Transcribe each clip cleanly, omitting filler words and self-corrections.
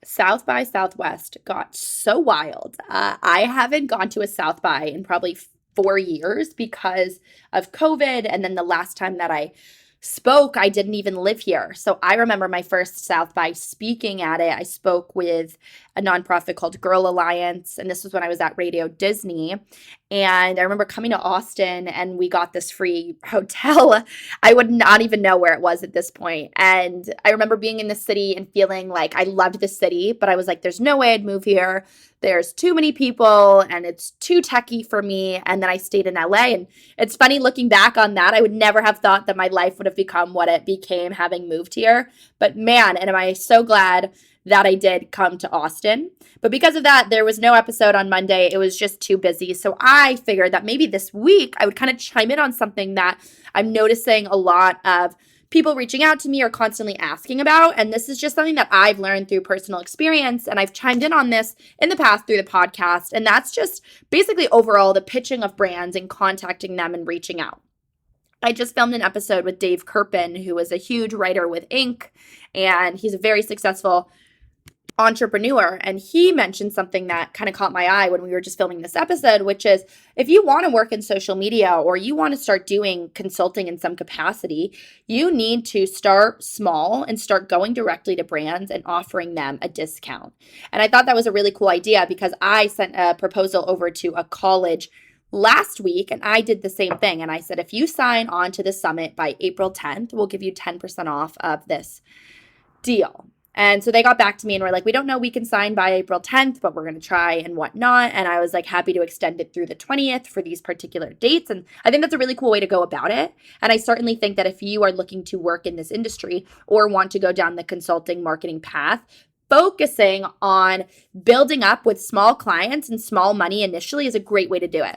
South by Southwest got so wild. I haven't gone to a South by in probably 4 years because of COVID. And then the last time that I spoke, I didn't even live here. So I remember my first South by speaking at it. I spoke with a nonprofit called Girl Alliance, and this was when I was at Radio Disney. And I remember coming to Austin and we got this free hotel. I would not even know where it was at this point. And I remember being in the city and feeling like I loved the city, but I was like, there's no way I'd move here. There's too many people and it's too techy for me. And then I stayed in LA. And it's funny looking back on that. I would never have thought that my life would have become what it became having moved here. But man, and am I so glad that I did come to Austin. But because of that, there was no episode on Monday. It was just too busy. So I figured that maybe this week I would kind of chime in on something that I'm noticing a lot of people reaching out to me or constantly asking about. And this is just something that I've learned through personal experience. And I've chimed in on this in the past through the podcast. And that's just basically overall the pitching of brands and contacting them and reaching out. I just filmed an episode with Dave Kirpin, who is a huge writer with Inc. And he's a very successful entrepreneur, and he mentioned something that kind of caught my eye when we were just filming this episode, which is if you want to work in social media or you want to start doing consulting in some capacity, you need to start small and start going directly to brands and offering them a discount. And I thought that was a really cool idea because I sent a proposal over to a college last week and I did the same thing. And I said, if you sign on to the summit by April 10th, we'll give you 10% off of this deal. And so they got back to me and were like, we don't know we can sign by April 10th, but we're going to try and whatnot. And I was like happy to extend it through the 20th for these particular dates. And I think that's a really cool way to go about it. And I certainly think that if you are looking to work in this industry or want to go down the consulting marketing path, focusing on building up with small clients and small money initially is a great way to do it.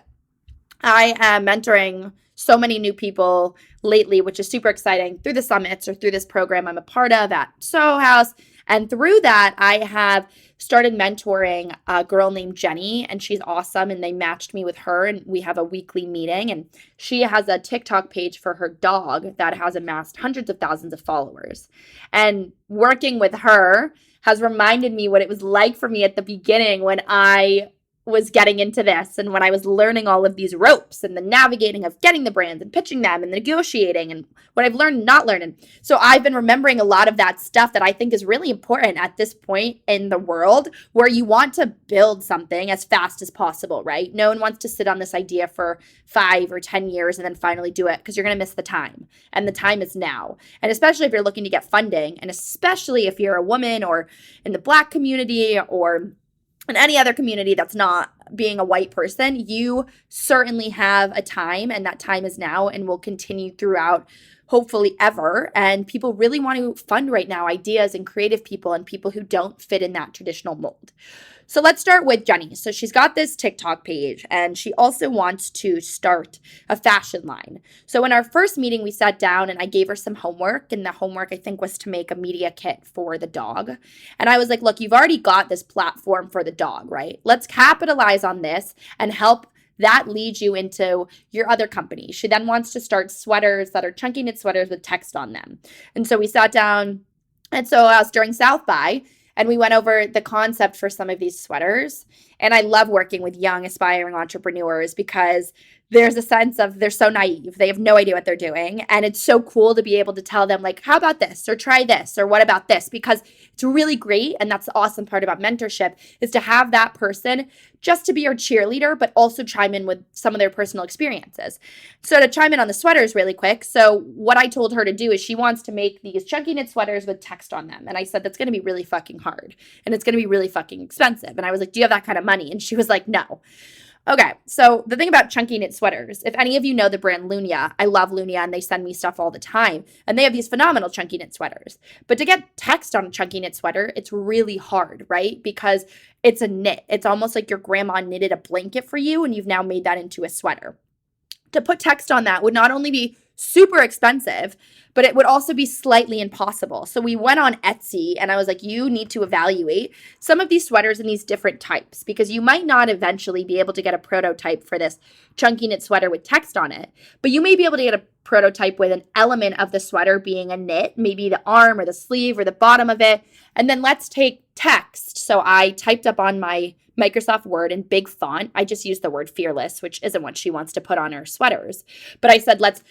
I am mentoring so many new people lately, which is super exciting through the summits or through this program I'm a part of at Soho House. And through that, I have started mentoring a girl named Jenny, and she's awesome. And they matched me with her, and we have a weekly meeting. And she has a TikTok page for her dog that has amassed hundreds of thousands of followers. And working with her has reminded me what it was like for me at the beginning when I was getting into this and when I was learning all of these ropes and the navigating of getting the brands and pitching them and the negotiating and what I've learned and not learning. So I've been remembering a lot of that stuff that I think is really important at this point in the world where you want to build something as fast as possible, right? No one wants to sit on this idea for 5 or 10 years and then finally do it because you're going to miss the time. And the time is now. And especially if you're looking to get funding, and especially if you're a woman or in the Black community or in any other community that's not being a white person, you certainly have a time, and that time is now and will continue throughout, hopefully ever. And people really want to fund right now ideas and creative people and people who don't fit in that traditional mold. So let's start with Jenny. So she's got this TikTok page and she also wants to start a fashion line. So in our first meeting, we sat down and I gave her some homework, and the homework I think was to make a media kit for the dog. And I was like, look, you've already got this platform for the dog, right? Let's capitalize on this and help that lead you into your other company. She then wants to start sweaters that are chunky knit sweaters with text on them. And so we sat down at Soho House during South by, and we went over the concept for some of these sweaters. And I love working with young, aspiring entrepreneurs because there's a sense of they're so naive. They have no idea what they're doing. And it's so cool to be able to tell them, like, how about this? Or try this? Or what about this? Because it's really great. And that's the awesome part about mentorship is to have that person just to be your cheerleader, but also chime in with some of their personal experiences. So to chime in on the sweaters really quick. So what I told her to do is she wants to make these chunky knit sweaters with text on them. And I said, that's going to be really fucking hard. And it's going to be really fucking expensive. And I was like, do you have that kind of money? And she was like, no. Okay, so the thing about chunky knit sweaters, if any of you know the brand Lunia, I love Lunia and they send me stuff all the time. And they have these phenomenal chunky knit sweaters. But to get text on a chunky knit sweater, it's really hard, right? Because it's a knit. It's almost like your grandma knitted a blanket for you and you've now made that into a sweater. To put text on that would not only be super expensive, but it would also be slightly impossible. So we went on Etsy and I was like, you need to evaluate some of these sweaters in these different types because you might not eventually be able to get a prototype for this chunky knit sweater with text on it, but you may be able to get a prototype with an element of the sweater being a knit, maybe the arm or the sleeve or the bottom of it. And then let's take text. So I typed up on my Microsoft Word in big font. I just used the word fearless, which isn't what she wants to put on her sweaters. But I said, let's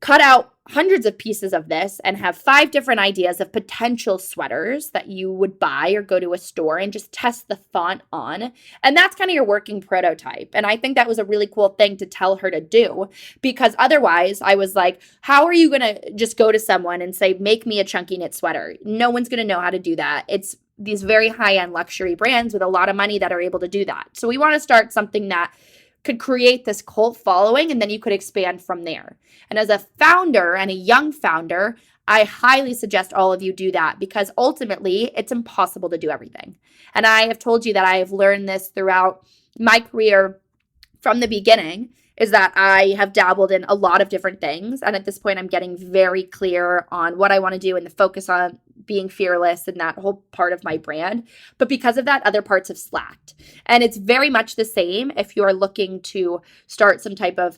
cut out hundreds of pieces of this and have 5 different ideas of potential sweaters that you would buy or go to a store and just test the font on. And that's kind of your working prototype. And I think that was a really cool thing to tell her to do because otherwise I was like, how are you going to just go to someone and say, make me a chunky knit sweater? No one's going to know how to do that. It's these very high-end luxury brands with a lot of money that are able to do that. So we want to start something that could create this cult following and then you could expand from there. And as a founder and a young founder, I highly suggest all of you do that because ultimately it's impossible to do everything. And I have told you that I have learned this throughout my career from the beginning is that I have dabbled in a lot of different things. And at this point, I'm getting very clear on what I want to do and the focus on being fearless and that whole part of my brand. But because of that, other parts have slacked. And it's very much the same if you're looking to start some type of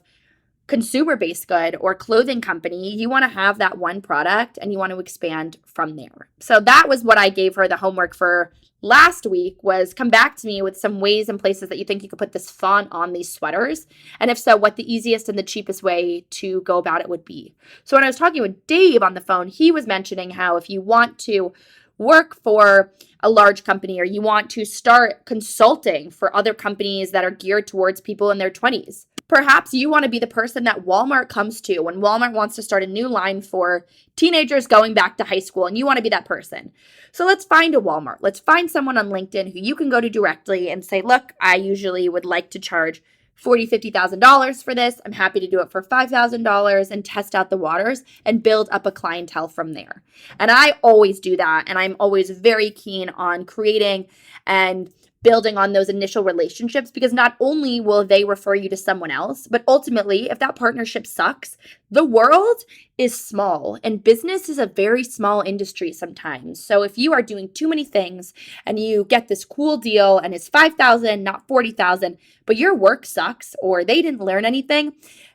consumer-based good or clothing company. You want to have that one product and you want to expand from there. So that was what I gave her the homework for last week was come back to me with some ways and places that you think you could put this font on these sweaters. And if so, what the easiest and the cheapest way to go about it would be. So when I was talking with Dave on the phone, he was mentioning how if you want to work for a large company or you want to start consulting for other companies that are geared towards people in their 20s, perhaps you want to be the person that Walmart comes to when Walmart wants to start a new line for teenagers going back to high school, and you want to be that person. So let's find a Walmart. Let's find someone on LinkedIn who you can go to directly and say, look, I usually would like to charge $40,000, $50,000 for this. I'm happy to do it for $5,000 and test out the waters and build up a clientele from there. And I always do that. And I'm always very keen on creating and building on those initial relationships because not only will they refer you to someone else, but ultimately, if that partnership sucks, the world is small and business is a very small industry sometimes. So if you are doing too many things and you get this cool deal and it's 5,000, not 40,000, but your work sucks or they didn't learn anything,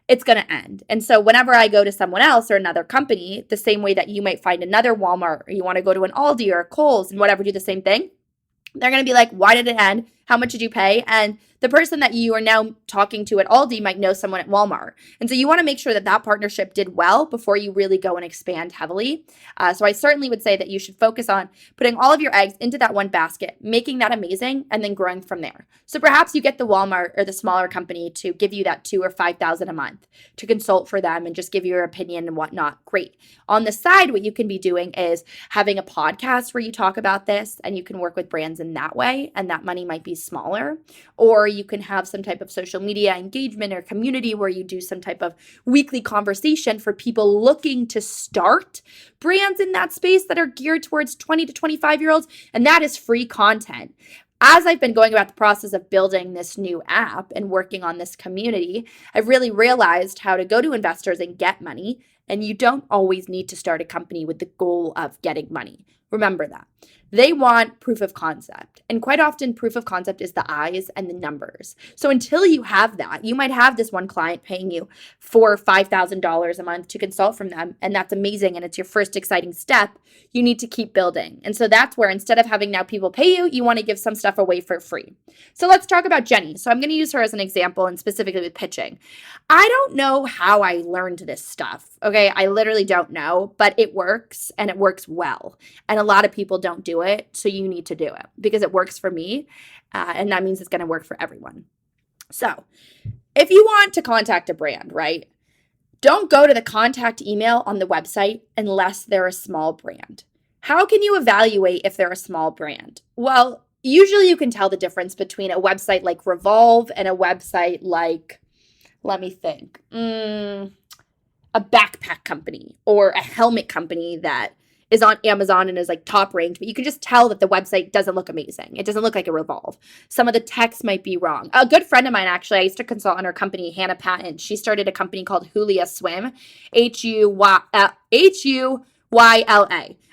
it's going to end. And so whenever I go to someone else or another company, the same way that you might find another Walmart or you want to go to an Aldi or a Kohl's and whatever, do the same thing. They're going to be like, why did it end? How much did you pay? And the person that you are now talking to at Aldi might know someone at Walmart. And so you want to make sure that that partnership did well before you really go and expand heavily. So I certainly would say that you should focus on putting all of your eggs into that one basket, making that amazing, and then growing from there. So perhaps you get the Walmart or the smaller company to give you that $2,000 or $5,000 a month to consult for them and just give you your opinion and whatnot. Great. On the side, what you can be doing is having a podcast where you talk about this and you can work with brands in that way. And that money might be smaller. Or you can have some type of social media engagement or community where you do some type of weekly conversation for people looking to start brands in that space that are geared towards 20 to 25-year-olds. And that is free content. As I've been going about the process of building this new app and working on this community, I've really realized how to go to investors and get money. And you don't always need to start a company with the goal of getting money. Remember that. They want proof of concept. And quite often, proof of concept is the eyes and the numbers. So until you have that, you might have this one client paying you $4,000 or $5,000 a month to consult from them. And that's amazing. And it's your first exciting step. You need to keep building. And so that's where instead of having now people pay you, you want to give some stuff away for free. So let's talk about Jenny. So I'm going to use her as an example and specifically with pitching. I don't know how I learned this stuff. Okay. I literally don't know, but it works and it works well. And a lot of people don't do it. So you need to do it because it works for me. And that means it's going to work for everyone. So if you want to contact a brand, right? Don't go to the contact email on the website unless they're a small brand. How can you evaluate if they're a small brand? Well, usually you can tell the difference between a website like Revolve and a website like, let me think, a backpack company or a helmet company that is on Amazon and is like top ranked, but you can just tell that the website doesn't look amazing. It doesn't look like a Revolve. Some of the text might be wrong. A good friend of mine, actually, I used to consult on her company, Hannah Patton. She started a company called Julia Swim, Huyla.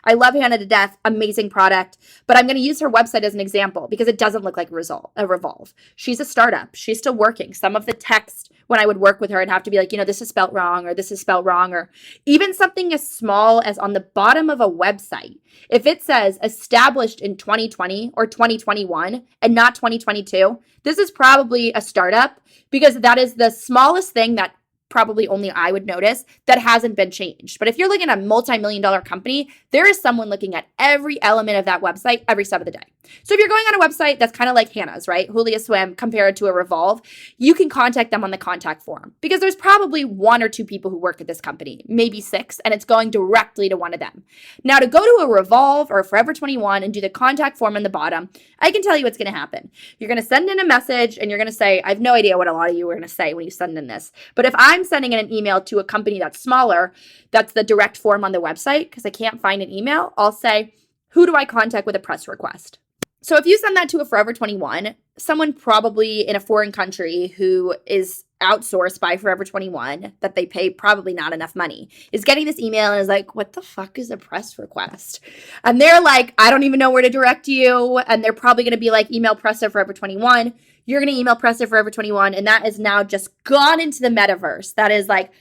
I love Hannah to death. Amazing product. But I'm going to use her website as an example because it doesn't look like a Revolve. She's a startup. She's still working. Some of the text when I would work with her, I'd have to be like, this is spelled wrong, or this is spelled wrong, or even something as small as on the bottom of a website. If it says established in 2020 or 2021 and not 2022, this is probably a startup because that is the smallest thing that probably only I would notice that hasn't been changed. But if you're looking at a multi-million-dollar company, there is someone looking at every element of that website every step of the day. So if you're going on a website that's kind of like Hannah's, right? Julia Swim compared to a Revolve, you can contact them on the contact form because there's probably 1 or 2 people who work at this company, maybe 6, and it's going directly to one of them. Now to go to a Revolve or a Forever 21 and do the contact form on the bottom, I can tell you what's going to happen. You're going to send in a message and you're going to say, I have no idea what a lot of you are going to say when you send in this, but if I'm sending in an email to a company that's smaller, that's the direct form on the website, because I can't find an email, I'll say, who do I contact with a press request? So if you send that to a Forever 21, someone probably in a foreign country who is outsourced by Forever 21, that they pay probably not enough money, is getting this email and is like, what the fuck is a press request? And they're like, I don't even know where to direct you. And they're probably going to be like, email press at Forever 21. You're going to email press at Forever 21. And that is now just gone into the metaverse. That is like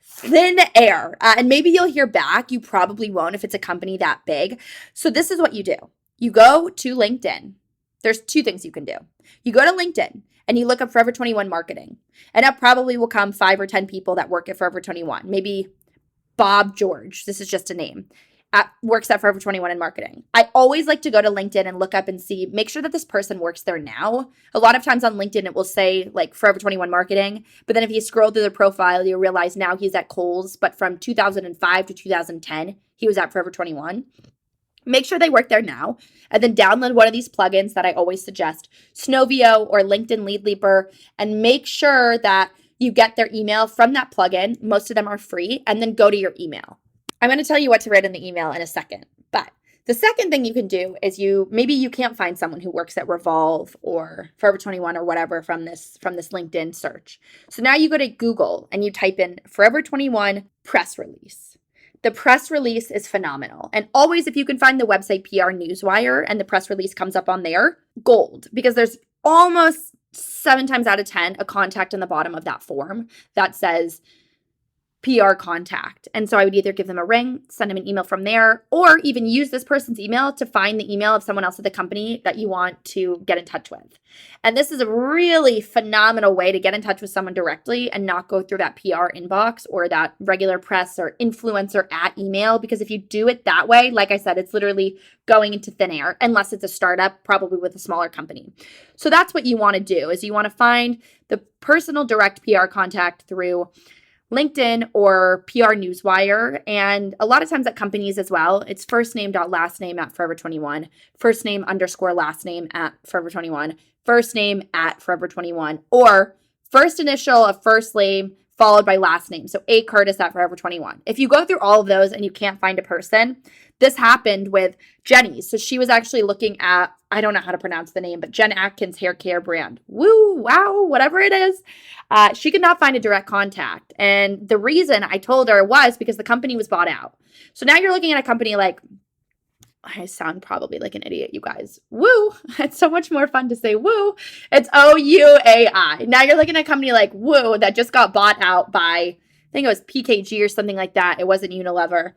thin air. And maybe you'll hear back. You probably won't if it's a company that big. So this is what you do. You go to LinkedIn. There's 2 things you can do. You go to LinkedIn and you look up Forever 21 marketing. And up probably will come 5 or 10 people that work at Forever 21. Maybe Bob George, this is just a name, works at Forever 21 in marketing. I always like to go to LinkedIn and look up and see, make sure that this person works there now. A lot of times on LinkedIn, it will say like Forever 21 marketing. But then if you scroll through the profile, you'll realize now he's at Kohl's. But from 2005 to 2010, he was at Forever 21. Make sure they work there now, and then download one of these plugins that I always suggest, Snovio or LinkedIn Lead Leaper, and make sure that you get their email from that plugin. Most of them are free, and then go to your email. I'm going to tell you what to write in the email in a second, but the second thing you can do is maybe you can't find someone who works at Revolve or Forever 21 or whatever from this LinkedIn search. So now you go to Google and you type in Forever 21 press release. The press release is phenomenal. And always, if you can find the website PR Newswire and the press release comes up on there, gold, because there's almost 7 times out of 10 a contact in the bottom of that form that says PR contact. And so I would either give them a ring, send them an email from there, or even use this person's email to find the email of someone else at the company that you want to get in touch with. And this is a really phenomenal way to get in touch with someone directly and not go through that PR inbox or that regular press or influencer at email. Because if you do it that way, like I said, it's literally going into thin air unless it's a startup, probably with a smaller company. So that's what you want to do, is you want to find the personal direct PR contact through LinkedIn or PR Newswire. And a lot of times at companies as well, it's first name dot last name at Forever 21, first name underscore last name at Forever 21, first name at Forever 21, or first initial of first name followed by last name. So A. Curtis at Forever 21. If you go through all of those and you can't find a person, this happened with Jenny. So she was actually looking at, I don't know how to pronounce the name, but Jen Atkins hair care brand. Woo, wow, whatever it is. She could not find a direct contact. And the reason I told her was because the company was bought out. So now you're looking at a company like, I sound probably like an idiot, you guys. Woo. It's so much more fun to say woo. It's OUAI. Now you're looking at a company like Woo that just got bought out by, I think it was PKG or something like that. It wasn't Unilever.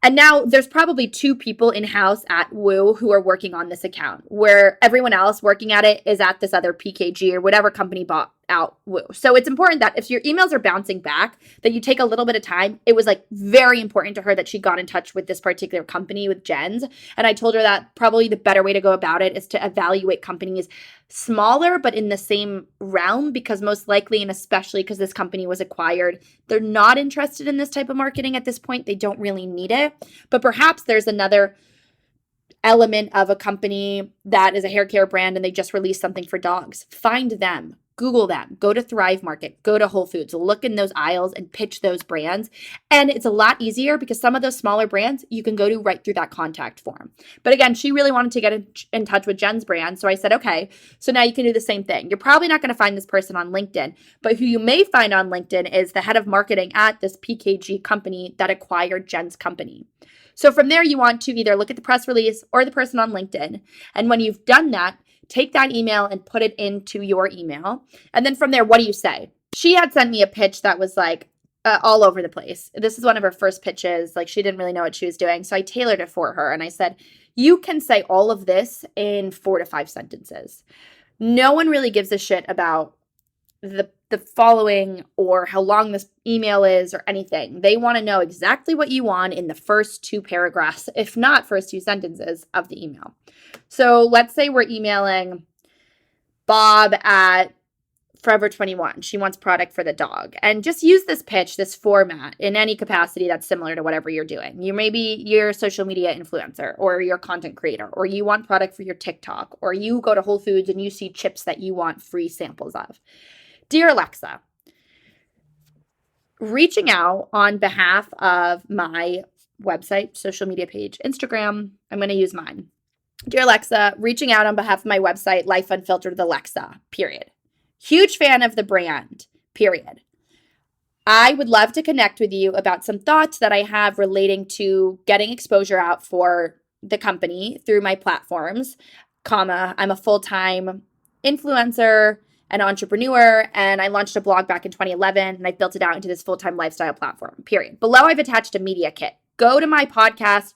And now there's probably 2 people in-house at Woo who are working on this account, where everyone else working at it is at this other PKG or whatever company bought out Woo. So it's important that if your emails are bouncing back, that you take a little bit of time. It was like very important to her that she got in touch with this particular company, with Jen's. And I told her that probably the better way to go about it is to evaluate companies smaller, but in the same realm, because most likely, and especially because this company was acquired, they're not interested in this type of marketing at this point. They don't really need it. But perhaps there's another element of a company that is a hair care brand and they just released something for dogs. Find them, Google them, go to Thrive Market, go to Whole Foods, look in those aisles and pitch those brands. And it's a lot easier because some of those smaller brands you can go to right through that contact form. But again, she really wanted to get in touch with Jen's brand. So I said, okay, so now you can do the same thing. You're probably not going to find this person on LinkedIn, but who you may find on LinkedIn is the head of marketing at this PKG company that acquired Jen's company. So from there, you want to either look at the press release or the person on LinkedIn. And when you've done that, take that email and put it into your email. And then from there, what do you say? She had sent me a pitch that was like all over the place. This is one of her first pitches. Like, she didn't really know what she was doing. So I tailored it for her. And I said, you can say all of this in 4 to 5 sentences. No one really gives a shit about the following or how long this email is or anything. They want to know exactly what you want in the first 2 paragraphs, if not first 2 sentences of the email. So let's say we're emailing Bob at Forever 21. She wants product for the dog. And just use this pitch, this format in any capacity that's similar to whatever you're doing. You're a social media influencer, or you're a content creator, or you want product for your TikTok, or you go to Whole Foods and you see chips that you want free samples of. Dear Alexa, reaching out on behalf of my website, social media page, Instagram, I'm going to use mine. Dear Alexa, reaching out on behalf of my website, Life Unfiltered with Alexa, period. Huge fan of the brand, period. I would love to connect with you about some thoughts that I have relating to getting exposure out for the company through my platforms, comma, I'm a full-time influencer, an entrepreneur, and I launched a blog back in 2011, and I built it out into this full-time lifestyle platform, period. Below, I've attached a media kit. Go to my podcast,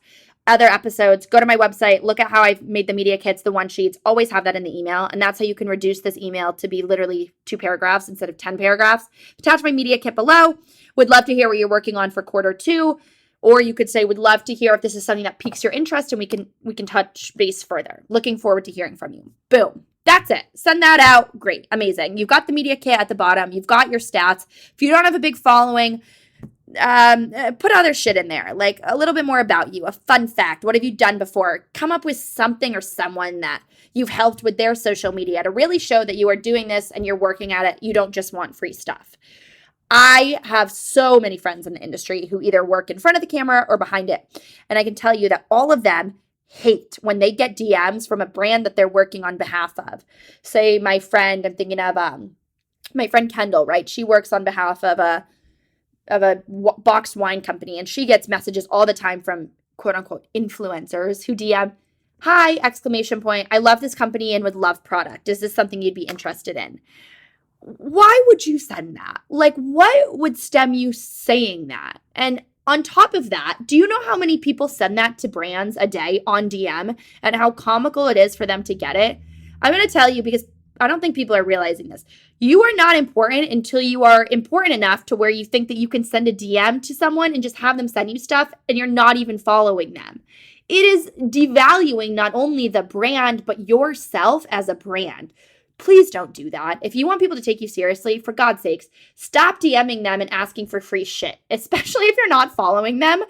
other episodes, go to my website, look at how I've made the media kits, the one sheets, always have that in the email, and that's how you can reduce this email to be literally 2 paragraphs instead of 10 paragraphs. Attach my media kit below. Would love to hear what you're working on for Q2, or you could say, would love to hear if this is something that piques your interest, and we can touch base further. Looking forward to hearing from you. Boom. That's it. Send that out. Great. Amazing. You've got the media kit at the bottom. You've got your stats. If you don't have a big following, put other shit in there, like a little bit more about you, a fun fact. What have you done before? Come up with something or someone that you've helped with their social media to really show that you are doing this and you're working at it. You don't just want free stuff. I have so many friends in the industry who either work in front of the camera or behind it. And I can tell you that all of them hate when they get DMs from a brand that they're working on behalf of. Say my friend, I'm thinking of my friend Kendall, right? She works on behalf of a boxed wine company, and she gets messages all the time from quote unquote influencers who DM, hi, exclamation point, I love this company and would love product. Is this something you'd be interested in? Why would you send that? Like, what would stem you saying that? And on top of that, do you know how many people send that to brands a day on DM and how comical it is for them to get it? I'm going to tell you, because I don't think people are realizing this. You are not important until you are important enough to where you think that you can send a DM to someone and just have them send you stuff and you're not even following them. It is devaluing not only the brand, but yourself as a brand. Please don't do that. If you want people to take you seriously, for God's sakes, stop DMing them and asking for free shit, especially if you're not following them.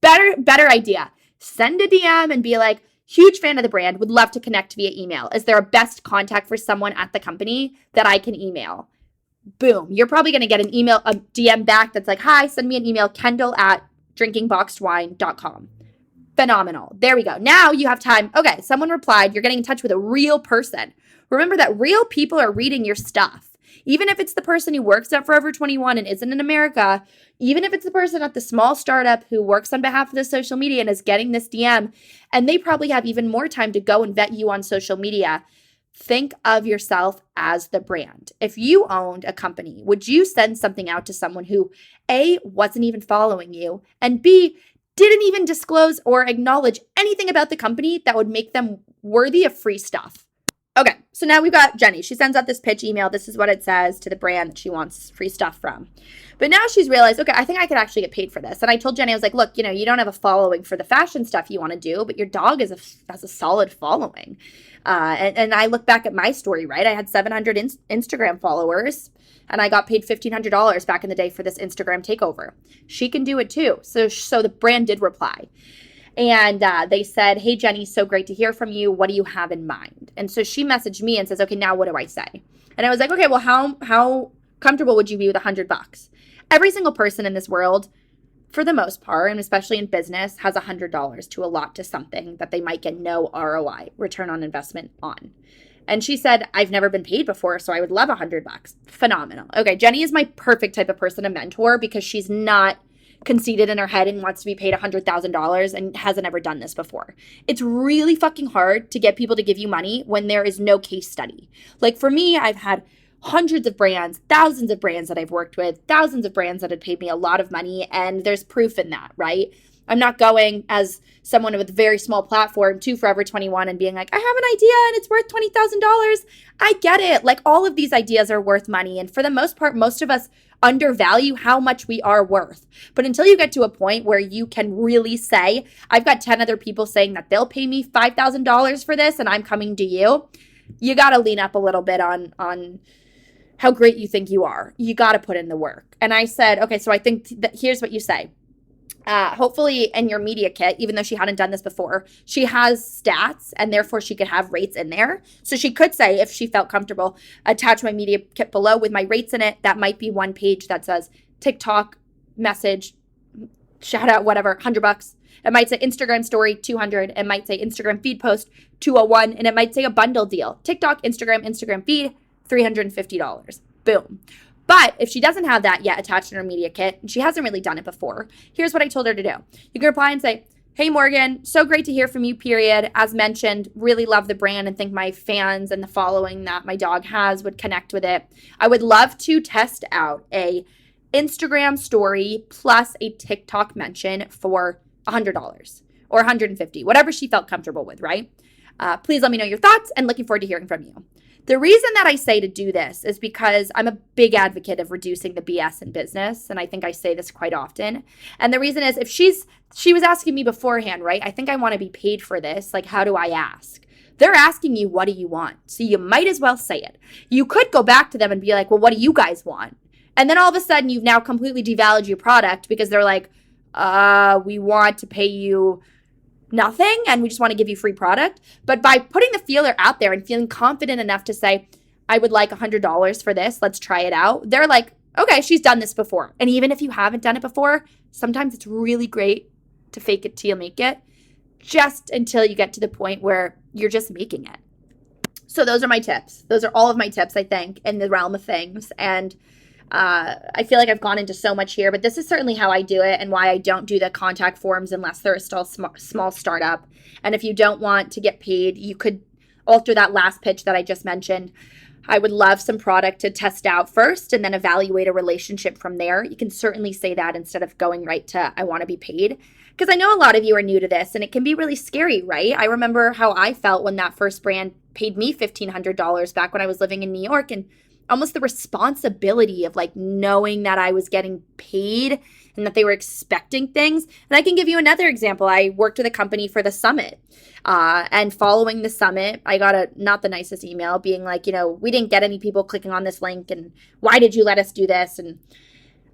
Better idea. Send a DM and be like, huge fan of the brand, would love to connect via email. Is there a best contact for someone at the company that I can email? Boom. You're probably going to get an email, a DM back that's like, hi, send me an email, kendall@drinkingboxedwine.com. Phenomenal. There we go. Now you have time. Okay, someone replied. You're getting in touch with a real person. Remember that real people are reading your stuff. Even if it's the person who works at Forever 21 and isn't in America, even if it's the person at the small startup who works on behalf of the social media and is getting this DM, and they probably have even more time to go and vet you on social media, think of yourself as the brand. If you owned a company, would you send something out to someone who, A, wasn't even following you, and B, didn't even disclose or acknowledge anything about the company that would make them worthy of free stuff? Okay, so now we've got Jenny. She sends out this pitch email. This is what it says to the brand that she wants free stuff from. But now she's realized, okay, I think I could actually get paid for this. And I told Jenny, I was like, look, you don't have a following for the fashion stuff you want to do, but your dog has a solid following. And I look back at my story, right? I had 700 Instagram followers, and I got paid $1,500 back in the day for this Instagram takeover. She can do it too. So the brand did reply. And they said, hey, Jenny, so great to hear from you. What do you have in mind? And so she messaged me and says, okay, now what do I say? And I was like, okay, well, how comfortable would you be with $100? Every single person in this world, for the most part, and especially in business, has $100 to allot to something that they might get no ROI, return on investment on. And she said, I've never been paid before, so I would love $100. Phenomenal. Okay, Jenny is my perfect type of person to mentor because she's not conceited in her head and wants to be paid $100,000 and hasn't ever done this before. It's really fucking hard to get people to give you money when there is no case study. Like for me, I've had hundreds of brands, thousands of brands that I've worked with, thousands of brands that had paid me a lot of money, and there's proof in that, right? I'm not going as someone with a very small platform to Forever 21 and being like, I have an idea and it's worth $20,000. I get it. Like all of these ideas are worth money. And for the most part, most of us undervalue how much we are worth. But until you get to a point where you can really say, I've got 10 other people saying that they'll pay me $5,000 for this and I'm coming to you, you got to lean up a little bit on how great you think you are. You got to put in the work. And I said, okay, so I think that here's what you say. Hopefully in your media kit, even though she hadn't done this before, she has stats and therefore she could have rates in there. So she could say, if she felt comfortable, attach my media kit below with my rates in it. That might be one page that says TikTok message, shout out, whatever, $100. It might say Instagram story, $200. It might say Instagram feed post, $201. And it might say a bundle deal, TikTok, Instagram feed, $350. Boom. But if she doesn't have that yet attached in her media kit, and she hasn't really done it before, here's what I told her to do. You can reply and say, hey, Morgan, so great to hear from you, period. As mentioned, really love the brand and think my fans and the following that my dog has would connect with it. I would love to test out a Instagram story plus a TikTok mention for $100 or $150, whatever she felt comfortable with, right? Please let me know your thoughts and looking forward to hearing from you. The reason that I say to do this is because I'm a big advocate of reducing the BS in business. And I think I say this quite often. And the reason is if she was asking me beforehand, right? I think I want to be paid for this. Like, how do I ask? They're asking you, what do you want? So you might as well say it. You could go back to them and be like, well, what do you guys want? And then all of a sudden you've now completely devalued your product because they're like, we want to pay you nothing and we just want to give you free product. But by putting the feeler out there and feeling confident enough to say, I would like $100 for this, let's try it out, they're like, okay, she's done this before. And even if you haven't done it before, sometimes it's really great to fake it till you make it, just until you get to the point where you're just making it. So those are my tips. Those are all of my tips, I think, in the realm of things. And I feel like I've gone into so much here, but this is certainly how I do it and why I don't do the contact forms unless they're a still small startup. And if you don't want to get paid, you could alter that last pitch that I just mentioned. I would love some product to test out first and then evaluate a relationship from there. You can certainly say that instead of going right to, I want to be paid. Because I know a lot of you are new to this and it can be really scary, right? I remember how I felt when that first brand paid me $1,500 back when I was living in New York, and almost the responsibility of like knowing that I was getting paid and that they were expecting things. And I can give you another example. I worked with a company for the summit. And following the summit, I got not the nicest email being like, we didn't get any people clicking on this link. And why did you let us do this? And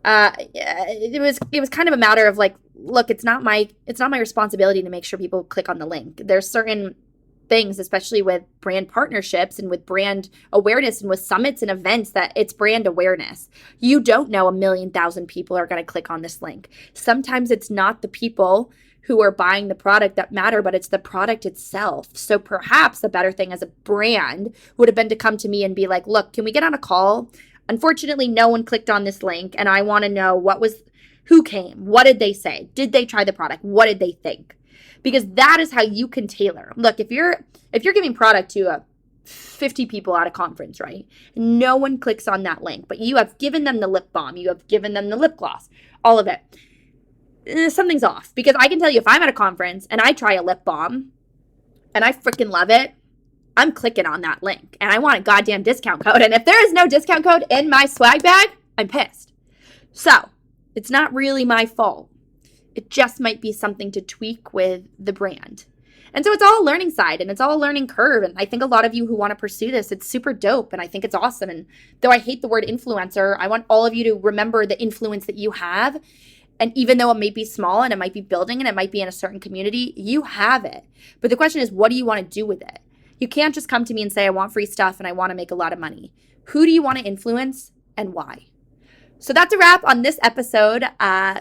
it was kind of a matter of like, look, it's not my responsibility to make sure people click on the link. There's certain things, especially with brand partnerships and with brand awareness and with summits and events, that it's brand awareness. You don't know 1,000,000 people are going to click on this link. Sometimes it's not the people who are buying the product that matter, but it's the product itself. So perhaps the better thing as a brand would have been to come to me and be like, look, can we get on a call? Unfortunately, no one clicked on this link and I want to know who came? What did they say? Did they try the product? What did they think? Because that is how you can tailor. Look, if you're giving product to 50 people at a conference, right? No one clicks on that link, but you have given them the lip balm, you have given them the lip gloss, all of it. Something's off. Because I can tell you, if I'm at a conference and I try a lip balm and I freaking love it, I'm clicking on that link and I want a goddamn discount code. And if there is no discount code in my swag bag, I'm pissed. So it's not really my fault. It just might be something to tweak with the brand. And so it's all a learning side and it's all a learning curve. And I think a lot of you who want to pursue this, it's super dope. And I think it's awesome. And though I hate the word influencer, I want all of you to remember the influence that you have. And even though it may be small and it might be building and it might be in a certain community, you have it. But the question is, what do you want to do with it? You can't just come to me and say, I want free stuff and I want to make a lot of money. Who do you want to influence and why? So that's a wrap on this episode.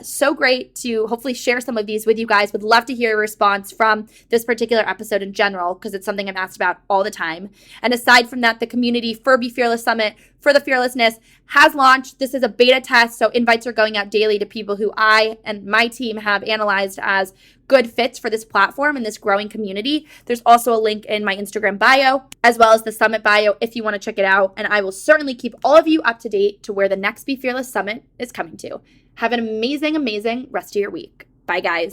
So great to hopefully share some of these with you guys. Would love to hear a response from this particular episode in general, because it's something I'm asked about all the time. And aside from that, the community for Be Fearless Summit for the Fearlessness has launched. This is a beta test, so invites are going out daily to people who I and my team have analyzed as good fits for this platform and this growing community. There's also a link in my Instagram bio, as well as the summit bio if you want to check it out. And I will certainly keep all of you up to date to where the next Be Fearless Summit is coming to. Have an amazing, amazing rest of your week. Bye, guys.